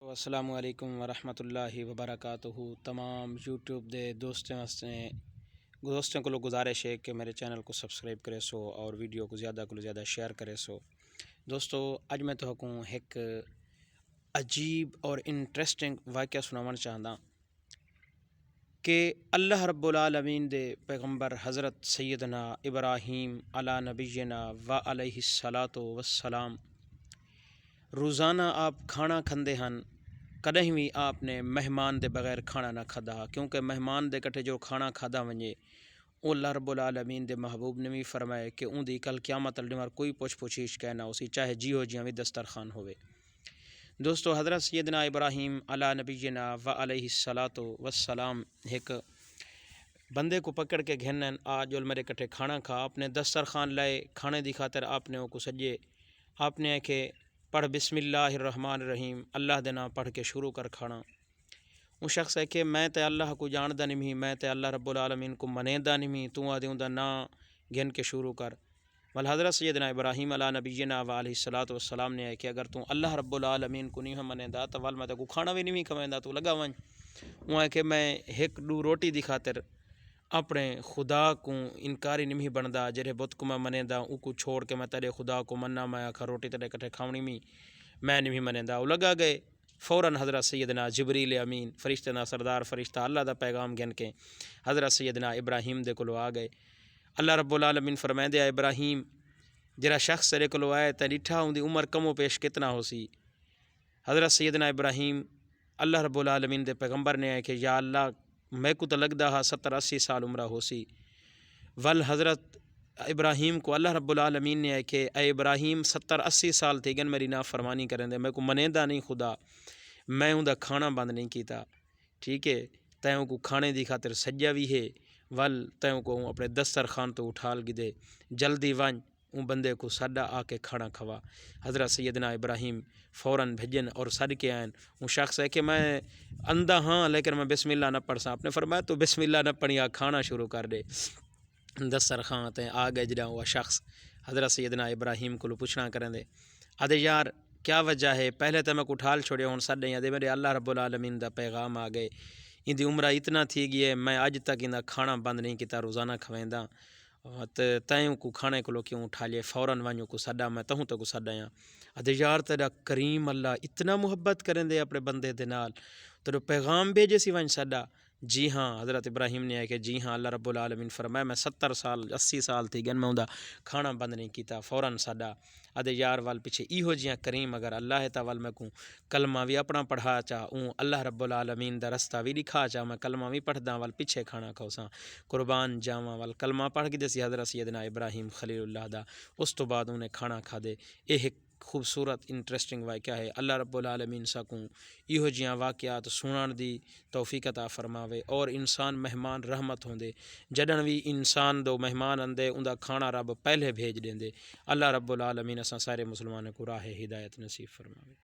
السلام علیکم ورحمۃ اللہ وبرکاتہ۔ تمام یوٹیوب دے دوستوں کو گزارش ہے کہ میرے چینل کو سبسکرائب کرے سو اور ویڈیو کو زیادہ شیئر کرے سو۔ دوستو اج میں تو ایک عجیب اور انٹرسٹنگ واقعہ سنانا چاہتا کہ اللہ رب العالمین دے پیغمبر حضرت سیدنا ابراہیم علی نبینا و علیہ الصلاۃ والسلام روزانہ آپ کھانا کھندے ہن، کدیں بھی آپ نے مہمان دے بغیر کھانا نہ کھدا، کیونکہ مہمان دے کٹھے جو کھانا کھدا ونجے او اللہ رب العالمین دے محبوب نے بھی فرمائے کہ اون دی کل قیامت الڈمار کوئی پوچھ کہنا اسی چاہے جیو جیاں بھی دسترخوان ہوئے۔ دوستو حضرت سیدنا ابراہیم علی نبینا و علیہ الصلاۃ والسلام ایک بندے کو پکڑ کے گھنن آج میرے کٹھے کھانا کھا، آپ نے دسترخوان لائے کھانے دی خاطر آپ نے کو سجے آپ نے کہ پڑھ بسم اللہ الرحمن الرحیم، اللہ دے نام پڑھ کے شروع کر کھانا۔ وہ شخص ہے کہ میں تے اللہ کو جاندہ نہیں، میں تے اللہ رب العالمین کو منیندہ نہیں، تو آدھے دا نا گھن کے شروع کر۔ حضرت سیدنا ابراہیم علی نبینا و علیہ الصلاۃ والسلام نے ہے کہ اگر تو اللہ رب العالمین کو نہیں منیندہ تو میں تے کو کھانا بھی نہیں کھویندا، تو لگا ون وہ ہے کہ میں ایک دو روٹی دی خاطر اپنے خدا کو انکاری نہیں بندا، جڑے بت کو میں منیندہ او کو چھوڑ کے میں تیرے خدا کو مننا، میں آکھا روٹی تیرے کٹھے کھاونی میں نہیں منیندہ۔ وہ لگا گئے فوراً حضرت سیدنا جبریل امین فرشتے نا سردار فرشتہ اللہ دا پیغام گن کے حضرت سیدنا ابراہیم دے کولو آ گئے۔ اللہ رب العالمین فرمائے ابراہیم جرا شخص تیرے کولو آئے تے ڈٹھا ہوں دی عمر کم و پیش کتنا ہو سی؟ حضرت سیدنا ابراہیم اللہ رب العالمین دے پیغمبر نے ہے کہ یا اللہ میں کو تو لگدا ہا 70-80 سال عمرہ ہو سی۔ حضرت ابراہیم کو اللہ رب العالمین نے ہے کہ اے ابراہیم 70-80 سال تھی گن میری نافرمانی کریں دے، میں کو منیندہ نہیں خدا، میں ہوں دا کھانا بند نہیں کیتا، ٹھیک ہے تیوں کو کھانے دی خاطر سجا بھی ہے، تیوں کو اپنے دسترخوان تو اٹھال گی دے جلدی ون اون بندے کو سڈا آ کے کھانا کھوا۔ حضرت سیدنا ابراہیم فوراً بھیجن اور سد کے آئین۔ وہ شخص ہے کہ میں اندھا ہاں لیکن میں بسم اللہ نہ پڑھ سا، آپ نے فرمایا تو بسم اللہ نہ پڑھی کھانا شروع کر دے۔ دسترخوان تے آ گئے جڑا وہ شخص حضرت سیدنا ابراہیم کو پوچھنا کریں دے آدھے یار کیا وجہ ہے، پہلے تو میں کو ٹھال چھوڑے ہوں سڈے آدھے میرے اللہ رب العالمین دا پیغام آ گئے، ان دی عمرہ اتنا تھی گئی ہے میں اج تک ان دا کھانا بند نہیں کیتا، روزانہ کھویندا تیوں کو کھانے کو کیوں اٹھا لیے فوراً ونجو کو سڈا، میں تہوں تو کو سڈا ہاں۔ آدھے یار تیرا کریم اللہ اتنا محبت کریں دے اپنے بندے دے نال تیرا پیغام بھیجے سی ون سڈا؟ جی ہاں حضرت ابراہیم نے ہے کہ جی ہاں اللہ رب العالمین فرمایا میں 70-80 سال تھی گن میں اوندا کھانا بند نہیں کیتا، فوراً سڈا۔ آدھے یار وال پیچھے ایہو جیاں کریم اگر اللہ ہے تا وال میں کو کلمہ بھی اپنا پڑھا چاہ اون اللہ رب العالمین دا رستہ بھی دکھا چاہ میں کلمہ بھی پڑھ دا وال پیچھے کھانا کھاؤ ساں قربان جاواں وال کلمہ پڑھ کے دسی حضرت سیدنا ابراہیم خلیل اللہ دا، اس تو بعد انہیں کھانا کھا دے۔ ایک خوبصورت انٹرسٹنگ واقعہ ہے، اللہ رب العالمین سکوں ایہو جیاں واقعات سنان دی توفیق عطا فرماوے اور انسان مہمان رحمت ہوندے، جدن بھی انسان دو مہمان اندے اوندا کھانا رب پہلے بھیج دیندے۔ اللہ رب العالمین اساں سارے مسلمانوں کو راہ ہدایت نصیب فرماوے۔